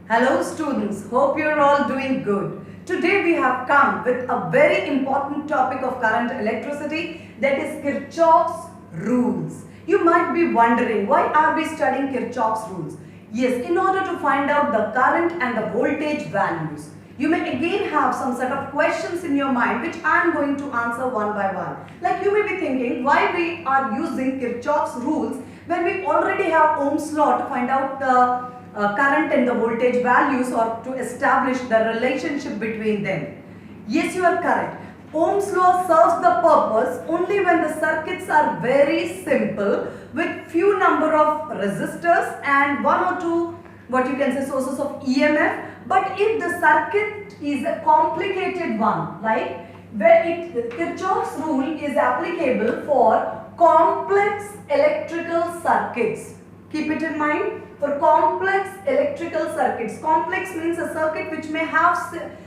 Hello students, hope you're all doing good. Today we have come with a very important topic of current electricity, that is Kirchhoff's rules. You might be wondering, why are we studying Kirchhoff's rules? Yes, in order to find out the current and the voltage values. You may again have some set of questions in your mind which I am going to answer one by one. Like you may be thinking why we are using Kirchhoff's rules when we already have Ohm's law to find out the current and the voltage values or to establish the relationship between them. Yes, you are correct. Ohm's law serves the purpose only when the circuits are very simple with few number of resistors and one or two what you can say sources of EMF. But if the circuit is a complicated one, like where Kirchhoff's rule is applicable for complex electrical circuits. Keep it in mind. For complex electrical circuits. Complex means a circuit which may have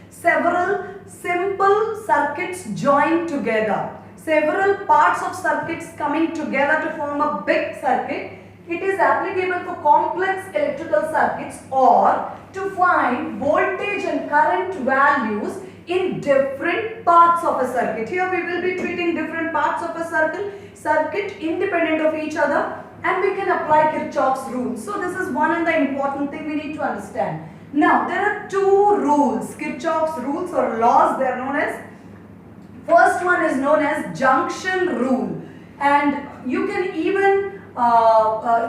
several simple circuits joined together. Several parts of circuits coming together to form a big circuit. It is applicable for complex electrical circuits or to find voltage and current values in different parts of a circuit. Here we will be treating different parts of a circuit independent of each other. And we can apply Kirchhoff's rules. So this is one and the important thing we need to understand. Now there are two rules, Kirchhoff's rules or laws they are known as. First one is known as junction rule, and you can even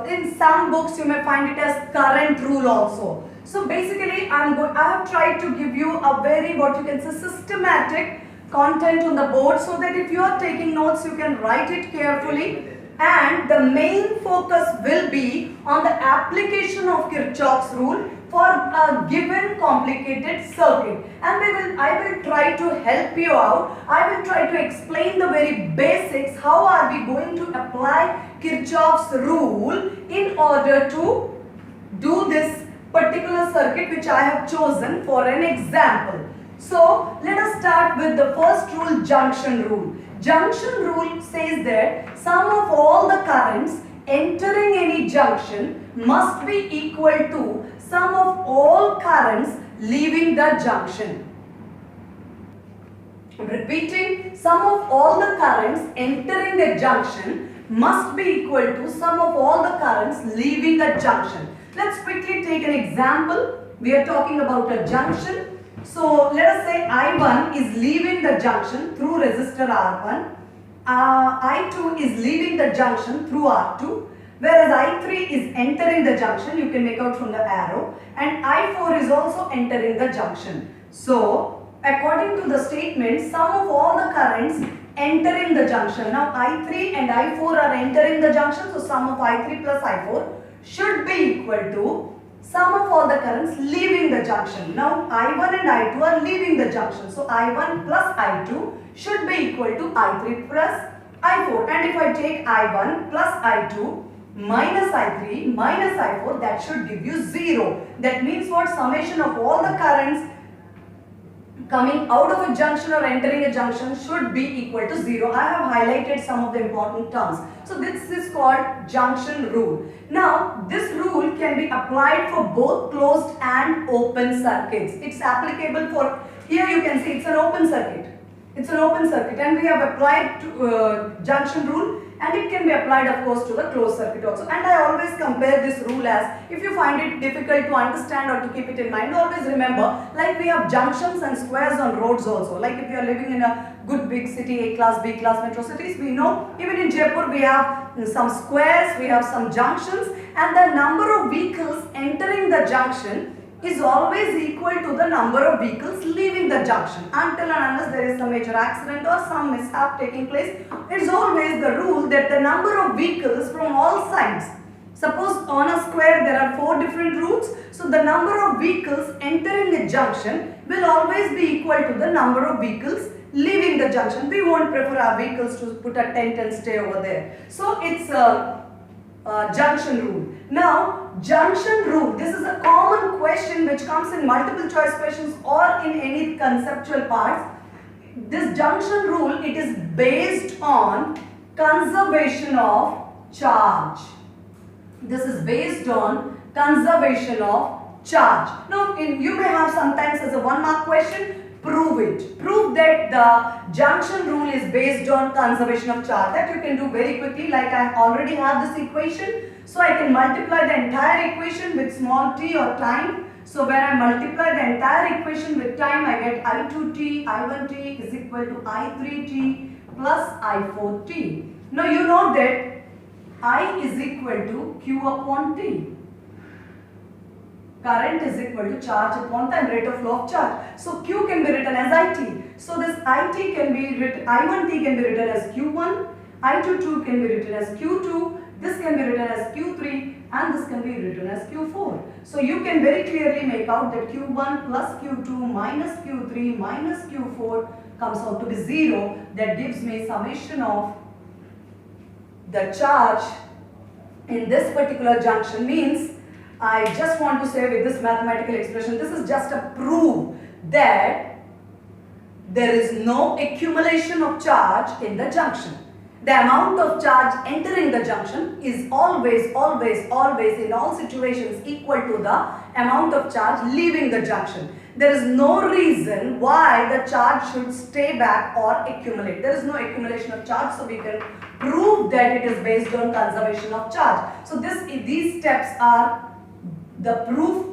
in some books you may find it as current rule also. So basically I have tried to give you a very what you can say systematic content on the board so that if you are taking notes you can write it carefully. And the main focus will be on the application of Kirchhoff's rule for a given complicated circuit. And I will try to help you out. I will try to explain the very basics. How are we going to apply Kirchhoff's rule in order to do this particular circuit which I have chosen for an example. So let us start with the first rule, junction rule. Junction rule says that sum of all the currents entering any junction must be equal to sum of all currents leaving the junction. Repeating, sum of all the currents entering the junction must be equal to sum of all the currents leaving the junction. Let's quickly take an example. We are talking about a junction. So let us say I1 is leaving the junction through resistor R1. I2 is leaving the junction through R2. Whereas I3 is entering the junction, you can make out from the arrow. And I4 is also entering the junction. So according to the statement, sum of all the currents entering the junction. Now I3 and I4 are entering the junction. So sum of I3 plus I4 should be equal to sum of all the currents leaving the junction. Now I1 and I2 are leaving the junction. So I1 plus I2 should be equal to I3 plus I4. And if I take I1 plus I2 minus I3 minus I4, that should give you 0. That means what? Summation of all the currents coming out of a junction or entering a junction should be equal to 0. I have highlighted some of the important terms. So this is called junction rule. Now this rule can be applied for both closed and open circuits. It's applicable for, here you can see it's an open circuit. It's an open circuit and we have applied to, junction rule, and it can be applied of course to the closed circuit also. And I always compare this rule as, if you find it difficult to understand or to keep it in mind, always remember, like we have junctions and squares on roads also. Like if you are living in a good big city, A class, B class metro cities, we know even in Jaipur we have some squares, we have some junctions, and the number of vehicles entering the junction is always equal to the number of vehicles leaving the junction. Until and unless there is some major accident or some mishap taking place, it's always the rule that the number of vehicles from all sides. Suppose on a square there are 4 different routes, so the number of vehicles entering a junction will always be equal to the number of vehicles leaving the junction. We won't prefer our vehicles to put a tent and stay over there. So it's a junction rule. Now junction rule, this is a common question which comes in multiple choice questions or in any conceptual parts. This junction rule, it is based on conservation of charge. This is based on conservation of charge. Now, you may have sometimes as a 1-mark question, prove it. Prove that the junction rule is based on conservation of charge. That you can do very quickly, like I already have this equation. So I can multiply the entire equation with small t or time. So when I multiply the entire equation with time, I get I2t, I1t is equal to I3t plus I4t. Now you know that I is equal to Q upon T. Current is equal to charge upon time, rate of flow of charge. So Q can be written as IT. So this IT can be written, I1t can be written as Q1, I22 can be written as Q2, this can be written as Q3, and this can be written as Q4. So you can very clearly make out that Q1 plus Q2 minus Q3 minus Q4 comes out to be 0. That gives me summation of the charge in this particular junction. Means I just want to say with this mathematical expression, this is just a proof that there is no accumulation of charge in the junction. The amount of charge entering the junction is always in all situations equal to the amount of charge leaving the junction. There is no reason why the charge should stay back or accumulate. There is no accumulation of charge, so we can prove that it is based on conservation of charge. So these steps are the proof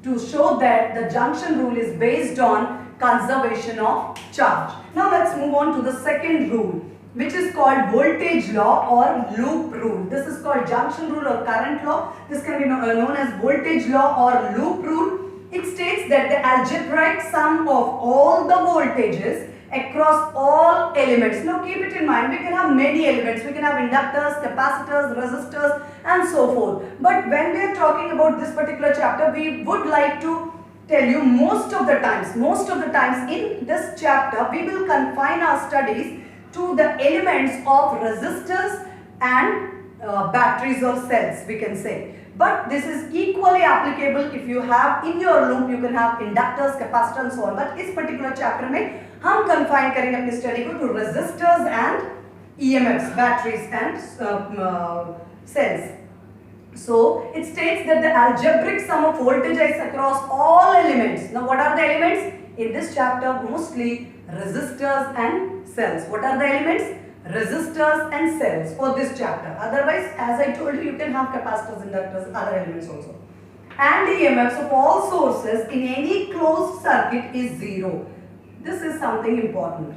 to show that the junction rule is based on conservation of charge. Now let's move on to the second rule, which is called voltage law or loop rule. This is called junction rule or current law. This can be known as voltage law or loop rule. It states that the algebraic sum of all the voltages across all elements. Now keep it in mind, we can have many elements. We can have inductors, capacitors, resistors and so forth. But when we are talking about this particular chapter, we would like to tell you most of the times in this chapter, we will confine our studies to the elements of resistors and batteries or cells, we can say. But this is equally applicable if you have in your loop, you can have inductors, capacitors and so on. But इस particular chapter में हम confine करेंगे अपनी study को to resistors and EMFs, batteries and cells. So it states that the algebraic sum of voltages across all elements. Now what are the elements? In this chapter mostly resistors and cells. What are the elements? Resistors and cells for this chapter. Otherwise, as I told you, you can have capacitors, inductors, other elements also. And EMFs of all sources in any closed circuit is 0. This is something important.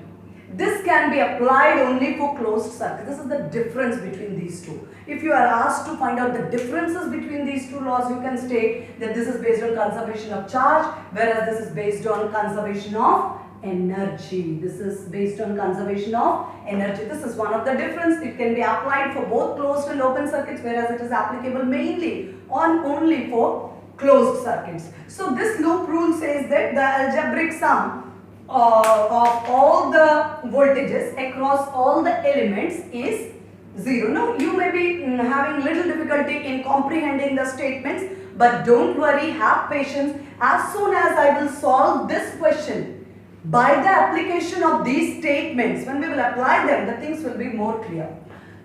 This can be applied only for closed circuits. This is the difference between these two. If you are asked to find out the differences between these two laws, you can state that this is based on conservation of charge, whereas this is based on conservation of energy. This is based on conservation of energy. This is one of the difference. It can be applied for both closed and open circuits, whereas it is applicable mainly on only for closed circuits. So this loop rule says that the algebraic sum of all the voltages across all the elements is 0. Now you may be having little difficulty in comprehending the statements, but don't worry, have patience. As soon as I will solve this question, by the application of these statements, when we will apply them, the things will be more clear.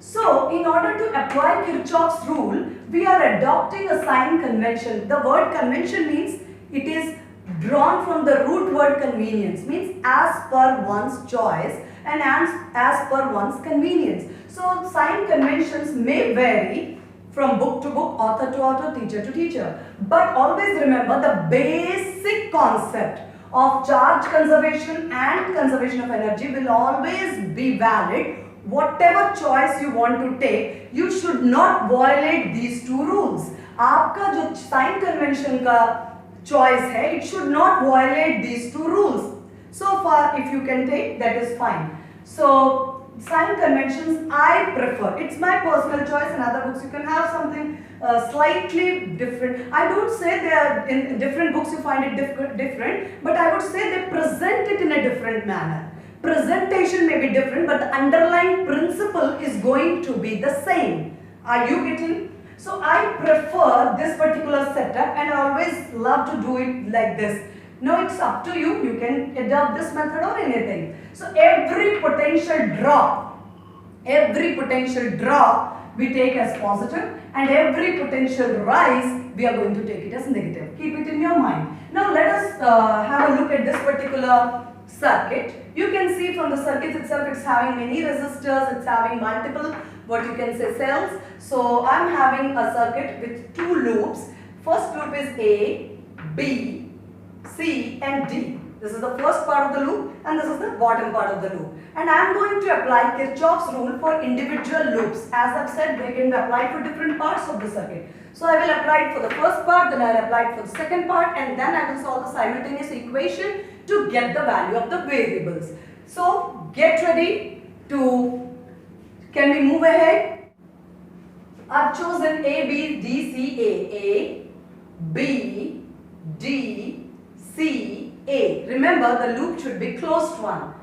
So, in order to apply Kirchhoff's rule, we are adopting a sign convention. The word convention means it is drawn from the root word convenience, means as per one's choice and as per one's convenience. So, sign conventions may vary from book to book, author to author, teacher to teacher. But always remember the basic concept of charge conservation and conservation of energy will always be valid. Whatever choice you want to take, you should not violate these two rules. आपका जो sign convention का choice है, it should not violate these two rules. So far, if you can take, that is fine. So sign conventions I prefer. It's my personal choice. In other books, you can have something slightly different. I don't say they are in different books you find it different, but I would say they present it in a different manner. Presentation may be different, but the underlying principle is going to be the same. Are you getting? So I prefer this particular setup and I always love to do it like this. Now it's up to you. You can adopt this method or anything. So every potential drop we take as positive, and every potential rise we are going to take it as negative. Keep it in your mind. Now let us have a look at this particular circuit. You can see from the circuit itself it's having many resistors, it's having multiple what you can say cells. So I'm having a circuit with two loops. First loop is A, B, C and D. This is the first part of the loop and this is the bottom part of the loop. And I am going to apply Kirchhoff's rule for individual loops. As I've said, they can be applied for different parts of the circuit. So I will apply it for the first part, then I will apply it for the second part, and then I will solve the simultaneous equation to get the value of the variables. So get ready to, can we move ahead? I've chosen A, B, D, C, A, B, D, C, A. Remember the loop should be closed one.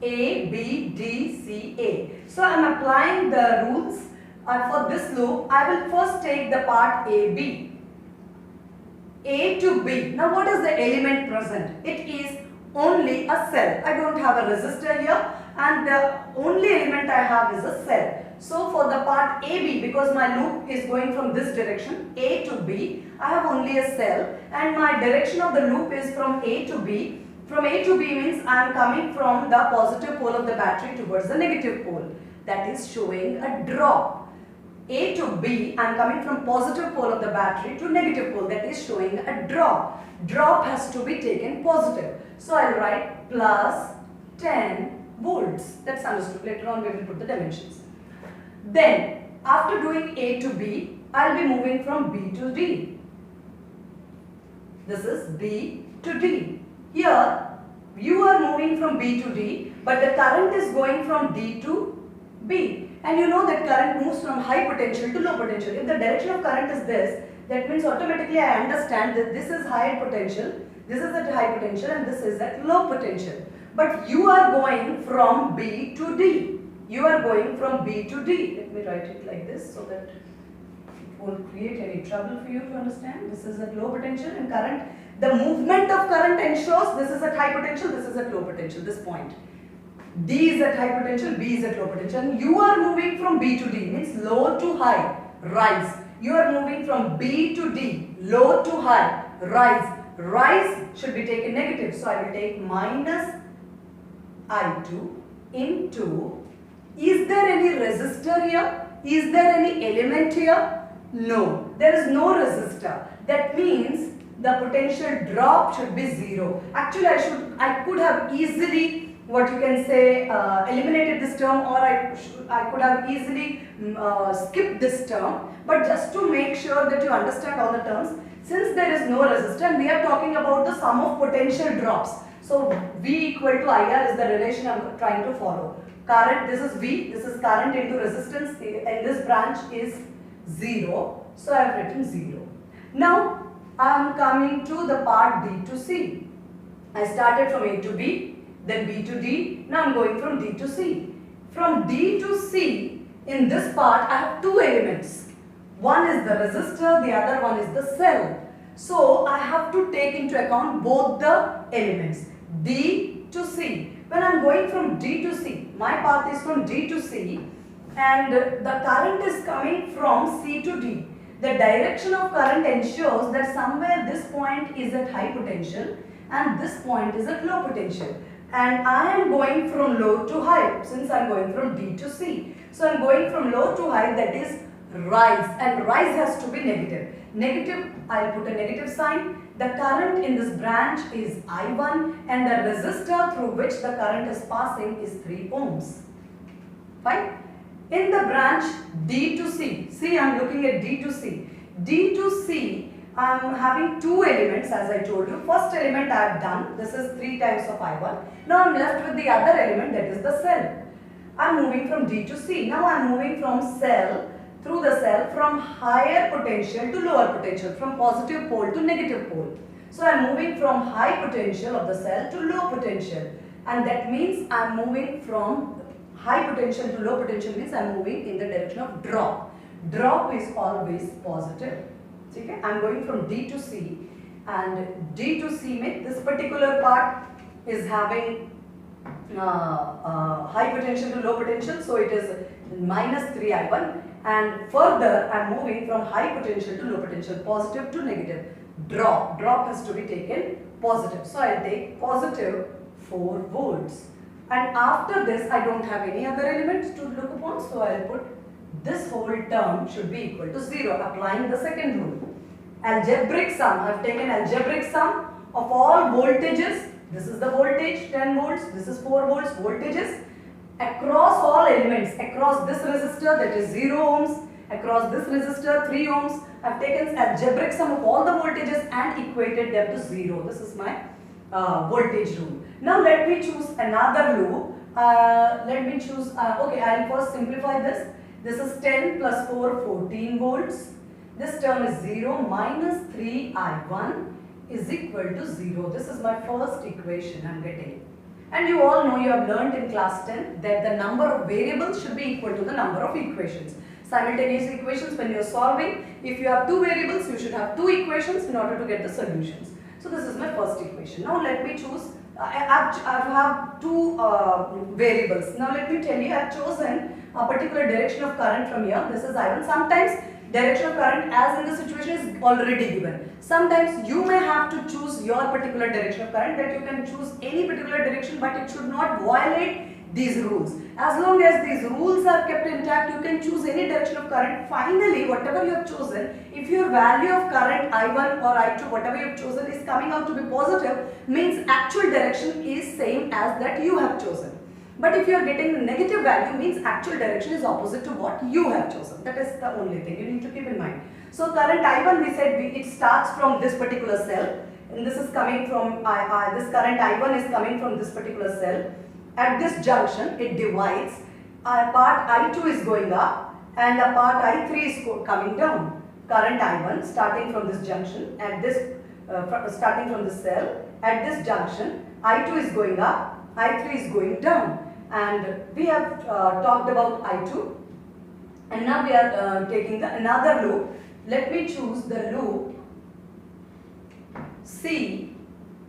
A, B, D, C, A. So I am applying the rules for this loop. I will first take the part A, B. A to B. Now what is the element present? It is only a cell. I don't have a resistor here and the only element I have is a cell. So for the part AB, because my loop is going from this direction, A to B, I have only a cell and my direction of the loop is from A to B. From A to B means I am coming from the positive pole of the battery towards the negative pole. That is showing a drop. A to B, I am coming from positive pole of the battery to negative pole. That is showing a drop. Drop has to be taken positive. So I will write plus 10 volts. That's understood. Later on we will put the dimensions. Then after doing A to B, I will be moving from B to D. This is B to D. Here you are moving from B to D, but the current is going from D to B. And you know that current moves from high potential to low potential. If the direction of current is this, that means automatically I understand that this is high potential, this is at high potential and this is at low potential. But you are going from B to D. You are going from B to D. Let me write it like this so that it won't create any trouble for you to understand. This is at low potential and current. The movement of current ensures this is at high potential, this is at low potential, this point. D is at high potential, B is at low potential. And you are moving from B to D, means low to high, rise. You are moving from B to D, low to high, rise. Rise should be taken negative. So I will take minus I2 into, is there any resistor here? Is there any element here? No, there is no resistor. That means the potential drop should be 0. Actually I could have easily what you can say eliminated this term, or I could have easily skipped this term, but just to make sure that you understand all the terms, since there is no resistor and we are talking about the sum of potential drops. So V equal to IR is the relation I am trying to follow. Current, this is V, this is current into resistance, and this branch is 0. So I have written 0. Now I am coming to the part D to C. I started from A to B, then B to D, now I am going from D to C. From D to C, in this part I have two elements. One is the resistor, the other one is the cell. So I have to take into account both the elements, D to C. When I am going from D to C, my path is from D to C and the current is coming from C to D. The direction of current ensures that somewhere this point is at high potential and this point is at low potential. And I am going from low to high since I am going from D to C. So I am going from low to high, that is rise, and rise has to be negative. Negative, I will put a negative sign. The current in this branch is I1 and the resistor through which the current is passing is 3 ohms. Fine. In the branch D to C, see I am looking at D to C. D to C, I am having two elements as I told you. First element I have done, this is 3 times of I1. Now I am left with the other element, that is the cell. I am moving from D to C. Now I am moving from cell, through the cell, from higher potential to lower potential, from positive pole to negative pole. So I am moving from high potential of the cell to low potential, and that means I am moving from high potential to low potential, means I am moving in the direction of drop. Drop is always positive. Okay? I am going from D to C, and D to C means this particular part is having high potential to low potential, so it is minus 3I1, and further I am moving from high potential to low potential, positive to negative. drop. Drop has to be taken positive. So I'll take positive 4 volts. And after this, I don't have any other elements to look upon. So I'll put this whole term should be equal to 0, applying the second rule. Algebraic sum. I have taken algebraic sum of all voltages. This is the voltage, 10 volts. This is 4 volts voltages. Across all elements, across this resistor, that is 0 ohms, across this resistor 3 ohms, I have taken algebraic sum of all the voltages and equated them to 0. This is my voltage rule. Now let me choose another loop. Let me choose, okay, I will first simplify this. This is 10 plus 4, 14 volts. This term is 0 minus 3I1 is equal to 0. This is my first equation I am getting. And you all know, you have learnt in class 10 that the number of variables should be equal to the number of equations. Simultaneous equations, when you are solving, if you have 2 variables, you should have 2 equations in order to get the solutions. So this is my first equation. Now let me choose, I have 2 variables. Now let me tell you, I have chosen a particular direction of current from here. This is I1. Sometimes direction of current as in the situation is already given. Sometimes you may have to choose your particular direction of current, that you can choose any particular direction, but it should not violate these rules. As long as these rules are kept intact, you can choose any direction of current. Finally, whatever you have chosen, if your value of current I1 or I2, whatever you have chosen, is coming out to be positive, means actual direction is same as that you have chosen. But if you are getting the negative value, means actual direction is opposite to what you have chosen. That is the only thing you need to keep in mind. So current I1, we said it starts from this particular cell, and this is coming from this current I1 is coming from this particular cell. At this junction, it divides. A part I2 is going up and a part I3 is coming down. Current I1 starting from this junction at this starting from this cell, at this junction I2 is going up, I3 is going down. And we have talked about I2, and now we are taking another loop. Let me choose the loop C.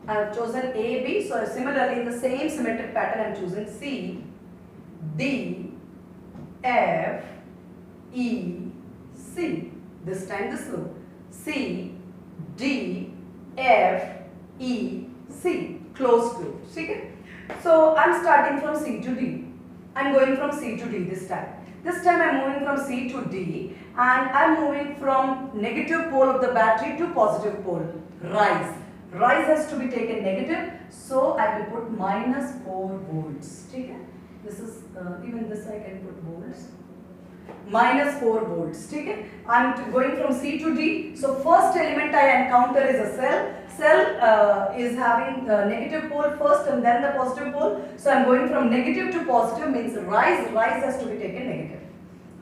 I have chosen A, B, so similarly in the same symmetric pattern I am choosing C, D, F, E, C. This time this loop C, D, F, E, C. Closed loop. Okay? So I am starting from C to D. I am going from C to D this time. This time I am moving from C to D, and I am moving from negative pole of the battery to positive pole. Rise. Rise has to be taken negative, so I will put minus 4 volts. Okay? This is, even this I can put volts. Minus 4 volts. Okay? I am going from C to D. So first element I encounter is a cell. Cell is having negative pole first and then the positive pole. So I am going from negative to positive, means rise. Rise has to be taken negative.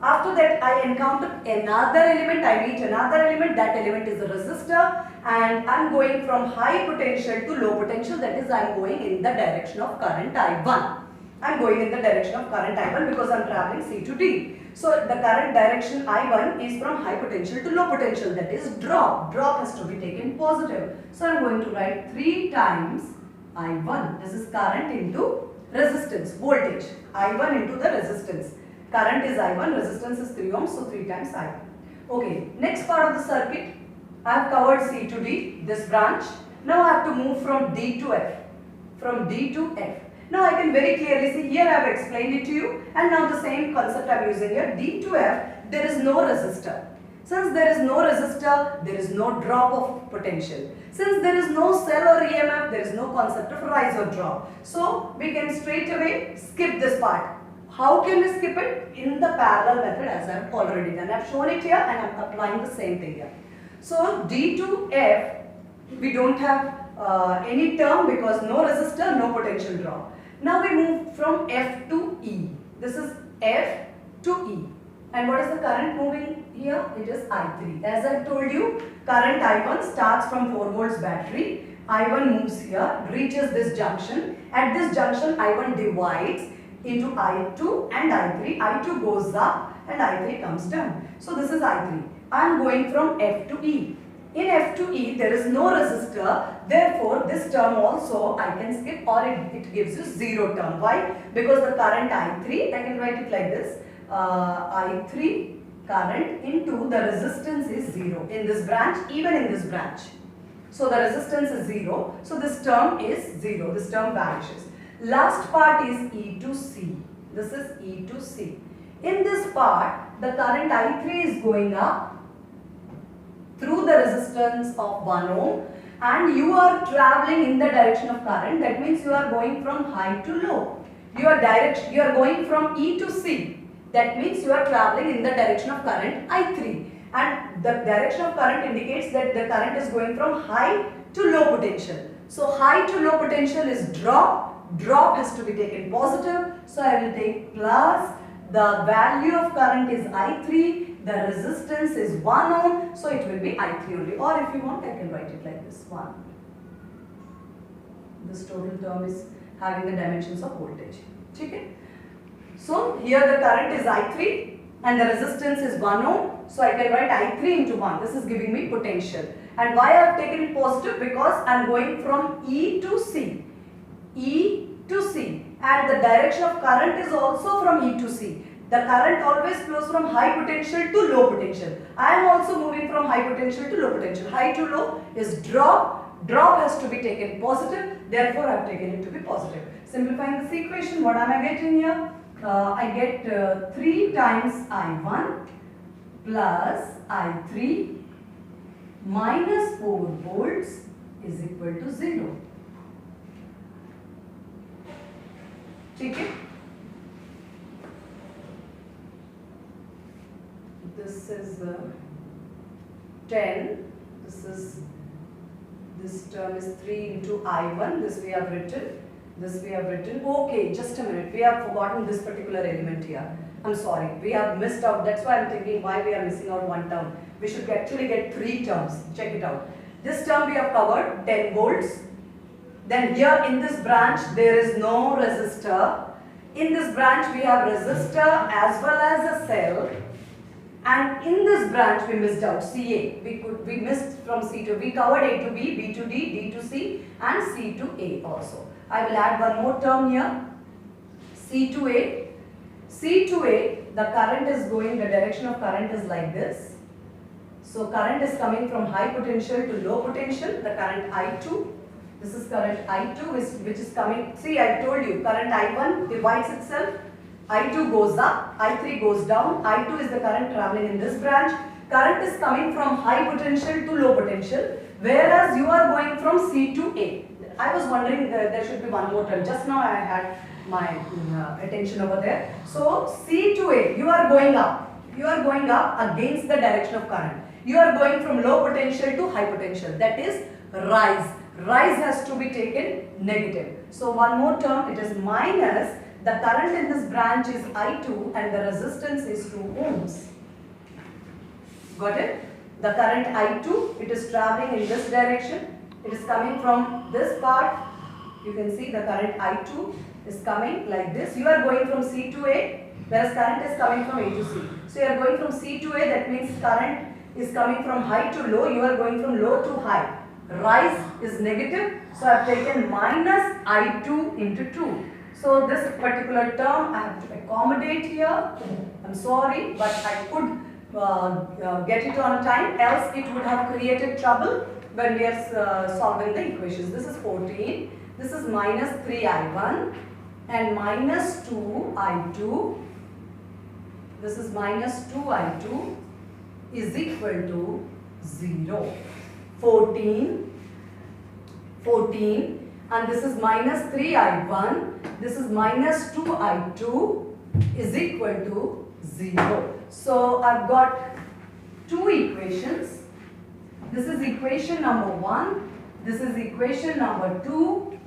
After that I encounter another element, I meet another element, that element is a resistor, and I am going from high potential to low potential, that is I am going in the direction of current I1. I am going in the direction of current I1 because I am travelling C to D. So the current direction I1 is from high potential to low potential, that is drop. Drop has to be taken positive. So I am going to write 3 times I1. This is current into resistance, voltage. I1 into the resistance. Current is I1, resistance is 3 ohms, so 3 times I1. Okay, next part of the circuit, I have covered C to D, this branch. Now I have to move from D to F. From D to F. Now I can very clearly see, here I have explained it to you, and now the same concept I am using here. D to F, there is no resistor. Since there is no resistor, there is no drop of potential. Since there is no cell or EMF, there is no concept of rise or drop. So we can straight away skip this part. How can we skip it? In the parallel method, as I have already done. I have shown it here and I am applying the same thing here. So D to F, we don't have any term because no resistor, no potential drop. Now we move from F to E. This is F to E. And what is the current moving here? It is I3. As I told you, current I1 starts from 4 volts battery. I1 moves here, reaches this junction. At this junction, I1 divides into I2 and I3. I2 goes up and I3 comes down. So this is I3. I am going from F to E. In F to E, there is no resistor. Therefore, this term also I can skip, or it gives you 0 term. Why? Because the current I3, I can write it like this. I3 current into the resistance is 0 in this branch, even in this branch. So the resistance is 0. So this term is 0. This term vanishes. Last part is E to C. This is E to C. In this part, the current I3 is going up through the resistance of 1 ohm, and you are traveling in the direction of current. That means you are going from high to low. You are going from E to C. That means you are traveling in the direction of current I3. And the direction of current indicates that the current is going from high to low potential. So high to low potential is drop. Drop has to be taken positive. So I will take plus. The value of current is I3. The resistance is 1 ohm. So it will be I3 only. Or if you want, I can write it like this, 1. This total term is having the dimensions of voltage. Okay? So here the current is I3 and the resistance is 1 ohm. So I can write I3 into 1. This is giving me potential. And why I have taken it positive? Because I am going from E to C. E to C. And the direction of current is also from E to C. The current always flows from high potential to low potential. I am also moving from high potential to low potential. High to low is drop. Drop has to be taken positive. Therefore, I have taken it to be positive. Simplifying this equation, what am I getting here? I get 3 times I1 plus I3 minus 4 volts is equal to 0. Okay? This is 10. This term is 3 into I1. This we have written. This we have written. Okay, just a minute. We have forgotten this particular element here. I'm sorry. We have missed out. That's why I'm thinking why we are missing out one term. We should actually get 3 terms. Check it out. This term we have covered 10 volts. Then here in this branch there is no resistor. In this branch we have resistor as well as a cell. And in this branch we missed out CA. We missed from C to, we covered A to B, B to D, D to C and C to A also. I will add one more term here, C to A. C to A, the current is going, the direction of current is like this. So current is coming from high potential to low potential, the current I2. This is current I2 which is coming, see I told you, current I1 divides itself. I2 goes up, I3 goes down, I2 is the current traveling in this branch. Current is coming from high potential to low potential, whereas you are going from C to A. I was wondering there should be one more term. Just now I had my attention over there. So C to A, you are going up. You are going up against the direction of current. You are going from low potential to high potential. That is rise. Rise has to be taken negative. So one more term, it is minus. The current in this branch is I2 and the resistance is 2 ohms. Got it? The current I2, it is traveling in this direction. It is coming from this part. You can see the current I2 is coming like this. You are going from C to A, whereas current is coming from A to C. So you are going from C to A, that means current is coming from high to low. You are going from low to high. Rise is negative. So I have taken minus I2 into 2. So this particular term I have to accommodate here. I'm sorry, but I could get it on time, else it would have created trouble when we are solving the equations. This is 14, this is minus 3I1 and minus 2I2. This is minus 2I2 is equal to 0. 14 and this is minus 3I1. This is minus 2I2 is equal to 0. So I've got 2 equations. This is equation number 1. This is equation number 2.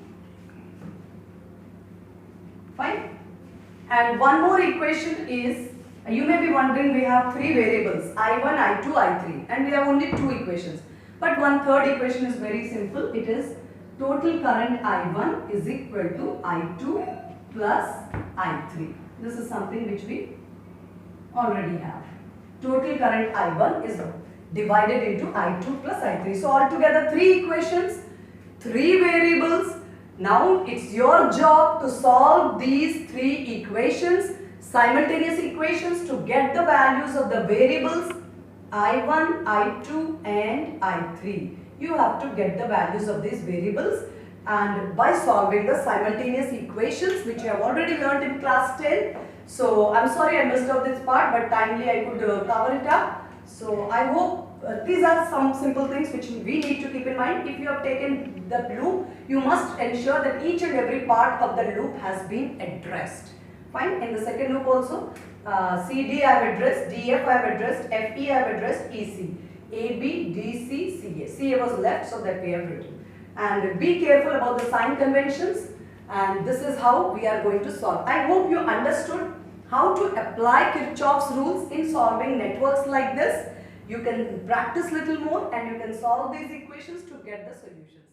Fine. And one more equation is, you may be wondering, we have 3 variables, I1, I2, I3, and we have only 2 equations. But one third equation is very simple. It is total current I1 is equal to I2 plus I3. This is something which we already have. Total current I1 is divided into I2 plus I3. So altogether 3 equations, 3 variables. Now it's your job to solve these 3 equations, simultaneous equations, to get the values of the variables I1, I2 and I3. you have to get the values of these variables, and by solving the simultaneous equations which you have already learned in class 10. So I'm sorry I missed out this part, but timely I could cover it up. So I hope these are some simple things which we need to keep in mind. If you have taken the loop, you must ensure that each and every part of the loop has been addressed. Fine. In the second loop also, CD I have addressed, DF I have addressed, FE I have addressed, EC. AB, DC, CA. CA was left, so that we have written. And be careful about the sign conventions, and this is how we are going to solve. I hope you understood how to apply Kirchhoff's rules in solving networks like this. You can practice little more and you can solve these equations to get the solution.